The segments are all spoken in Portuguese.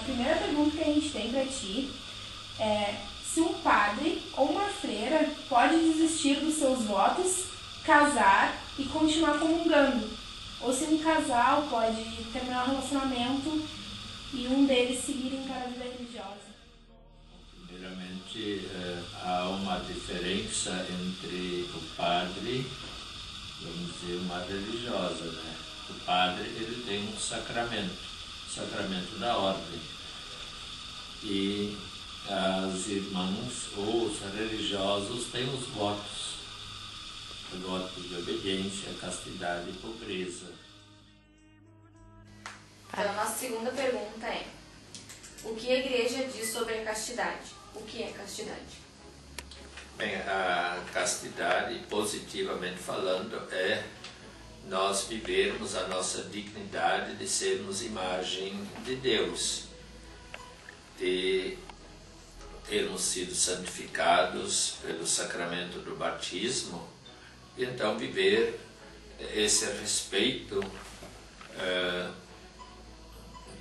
primeira pergunta que a gente tem para ti é se um padre ou uma freira pode desistir dos seus votos, casar e continuar comungando, ou se um casal pode terminar um relacionamento e um deles seguir para a vida religiosa. Primeiramente, há uma diferença entre o padre, vamos dizer, uma religiosa, né? O padre, ele tem um sacramento, o sacramento da ordem. E as irmãs ou os religiosos têm os votos de obediência, castidade e pobreza. Então, a nossa segunda pergunta é: o que a igreja diz sobre a castidade? O que é castidade? Bem, a castidade, positivamente falando, é nós vivermos a nossa dignidade de sermos imagem de Deus, de termos sido santificados pelo sacramento do batismo, e então viver esse respeito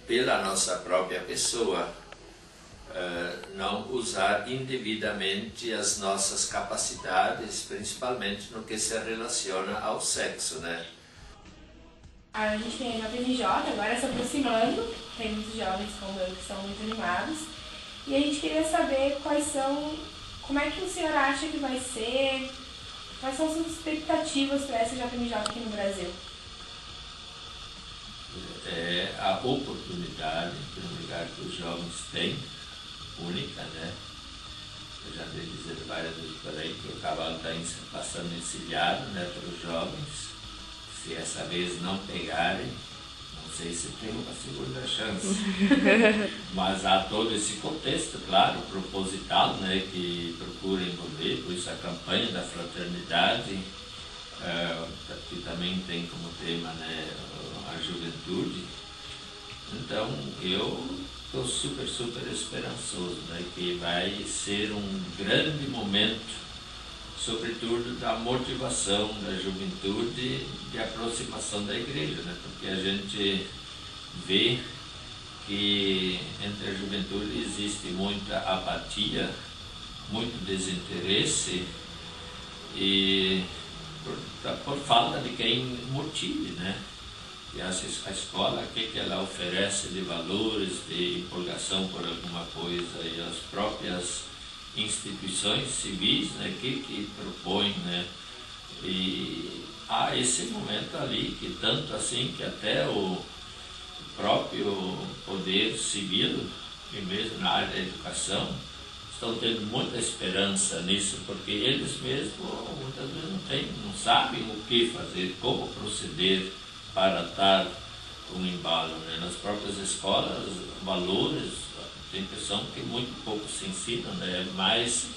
pela nossa própria pessoa, não usar indevidamente as nossas capacidades, principalmente no que se relaciona ao sexo, né? A gente tem a JMJ agora se aproximando, tem muitos jovens que estão muito animados, e a gente queria saber como é que o senhor acha que vai ser, quais são as suas expectativas para essa JMJ aqui no Brasil? É a oportunidade, em primeiro lugar, que os jovens têm, única, né? Eu já dei dizer várias vezes por aí que o cavalo está passando encilhado, né, pelos jovens. Se essa vez não pegarem, não sei se tem uma segunda chance. Mas há todo esse contexto, claro, proposital, né, que procura envolver, por isso a campanha da fraternidade, que também tem como tema, né, a juventude. Então eu estou super esperançoso, né, que vai ser um grande momento, sobretudo da motivação da juventude, de aproximação da igreja, né, porque a gente vê que entre a juventude existe muita apatia, muito desinteresse e por falta de quem motive, né? E a escola, o que ela oferece de valores, de empolgação por alguma coisa, e as próprias instituições civis, né, que propõem, né? E há esse momento ali que tanto assim que até o próprio poder civil, e mesmo na área da educação, estão tendo muita esperança nisso, porque eles mesmos muitas vezes não sabem o que fazer, como proceder para dar um embalo, né? Nas próprias escolas, valores, tem a impressão que muito pouco se ensina, né? É mais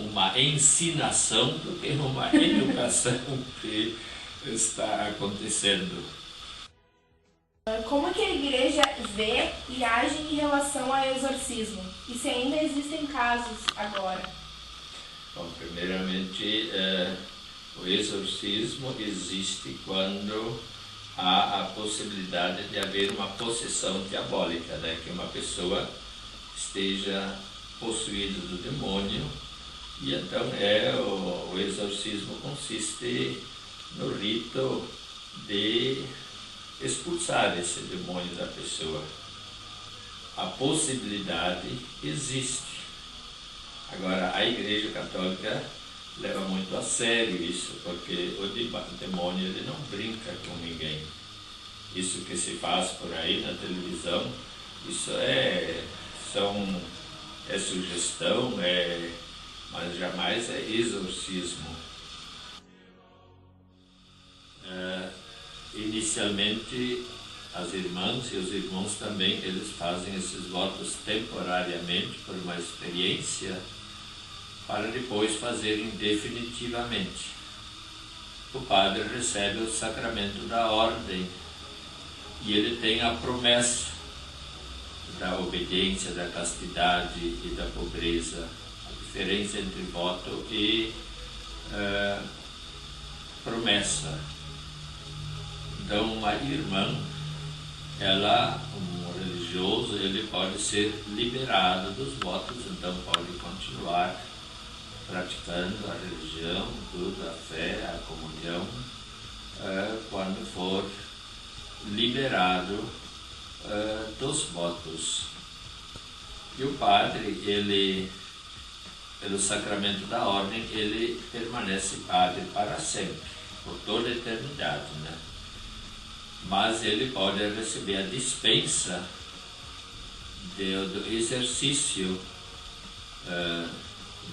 uma ensinação do que uma educação que está acontecendo. Como que a igreja vê e age em relação ao exorcismo? E se ainda existem casos agora? Bom, primeiramente, o exorcismo existe quando há a possibilidade de haver uma possessão diabólica, né? Que uma pessoa esteja possuída do demônio, e então o exorcismo consiste no rito de expulsar esse demônio da pessoa. A possibilidade existe. Agora, a Igreja Católica leva muito a sério isso, porque o demônio ele não brinca com ninguém. Isso que se faz por aí na televisão, isso é sugestão, mas jamais é exorcismo. Inicialmente, as irmãs e os irmãos também, eles fazem esses votos temporariamente por uma experiência, para depois fazerem definitivamente. O padre recebe o sacramento da ordem e ele tem a promessa da obediência, da castidade e da pobreza. A diferença entre voto e promessa. Então, uma irmã, ela, um religioso, religioso, ele pode ser liberado dos votos, então pode continuar praticando a religião, tudo, a fé, a comunhão, quando for liberado dos votos. E o padre, ele, pelo sacramento da ordem, ele permanece padre para sempre, por toda a eternidade, né? Mas ele pode receber a dispensa do exercício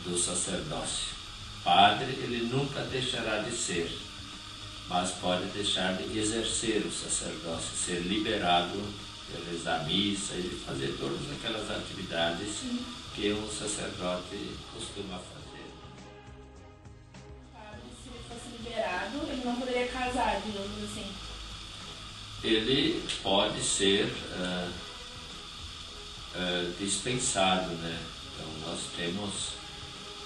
do sacerdócio. Padre ele nunca deixará de ser, mas pode deixar de exercer o sacerdócio, ser liberado de rezar missa e fazer todas aquelas atividades que um sacerdote costuma fazer. O padre, se ele fosse liberado, ele não poderia casar, digamos assim. Ele pode ser dispensado, né? Então nós temos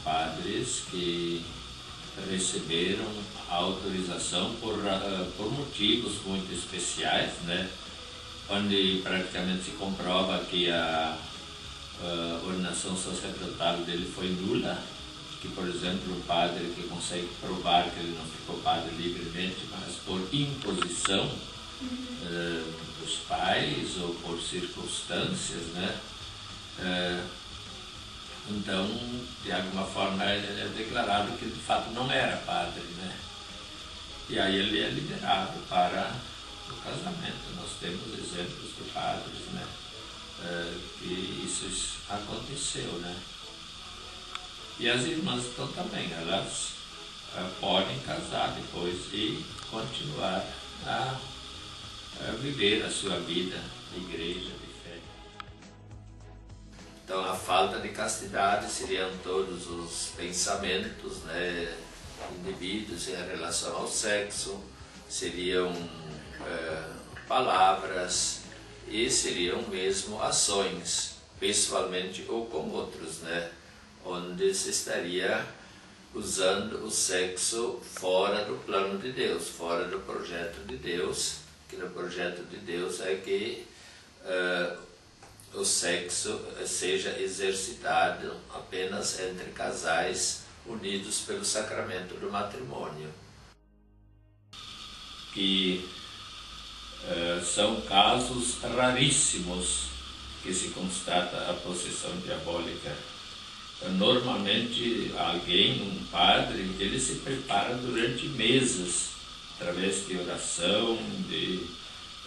padres que receberam a autorização por motivos muito especiais, né? Onde praticamente se comprova que a ordenação sacerdotal dele foi nula, que por exemplo um padre que consegue provar que ele não ficou padre livremente, mas por imposição dos pais ou por circunstâncias, né? Então, de alguma forma, é declarado que de fato não era padre, né? E aí ele é liberado para o casamento. Nós temos exemplos de padres, né? Que isso aconteceu, né? E as irmãs então também, elas podem casar depois e continuar a viver a sua vida de igreja, de fé. Então a falta de castidade seriam todos os pensamentos, né, indevidos em relação ao sexo, seriam palavras e seriam mesmo ações, pessoalmente ou com outros, né, onde se estaria usando o sexo fora do plano de Deus, fora do projeto de Deus, que no projeto de Deus é que o sexo seja exercitado apenas entre casais unidos pelo sacramento do matrimônio. Que são casos raríssimos que se constata a possessão diabólica. Normalmente alguém, um padre, ele se prepara durante meses, através de oração, de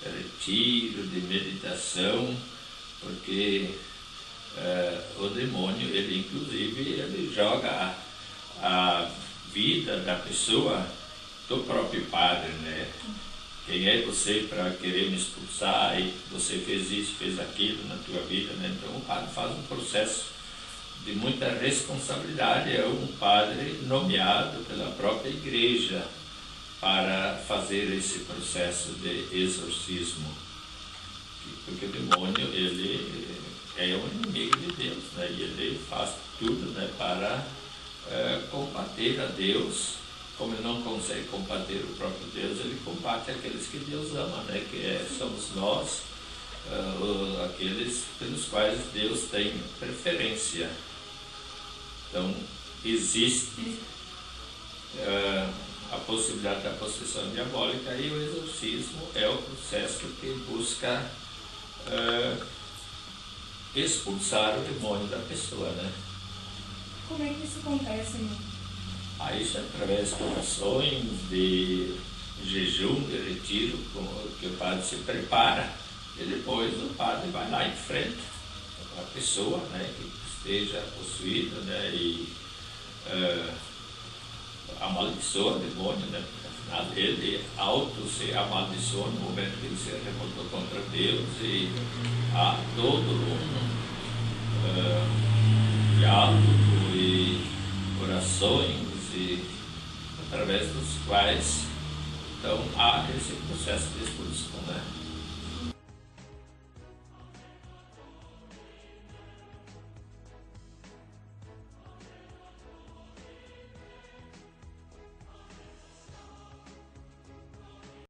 retiro, de meditação, porque o demônio, ele inclusive, ele joga a vida da pessoa do próprio padre, né? Quem é você para querer me expulsar? E você fez isso, fez aquilo na tua vida, né? Então o padre faz um processo de muita responsabilidade, é um padre nomeado pela própria igreja para fazer esse processo de exorcismo, porque o demônio, ele é um inimigo de Deus, né? E ele faz tudo, né, para combater a Deus. Como ele não consegue combater o próprio Deus, ele combate aqueles que Deus ama, né? Somos nós, aqueles pelos quais Deus tem preferência. Então, existe a possibilidade da possessão diabólica, e o exorcismo é o processo que busca expulsar o demônio da pessoa, né? Como é que isso acontece, né? Isso é através de orações, de jejum, de retiro, que o padre se prepara, e depois o padre vai lá em frente a pessoa, né, que esteja possuída, né, e amaldiçoa o demônio, né, porque afinal ele auto se amaldiçoa no momento que ele se revoltou contra Deus, e há todo um diálogo e orações, e através dos quais então há esse processo de expulsão, né?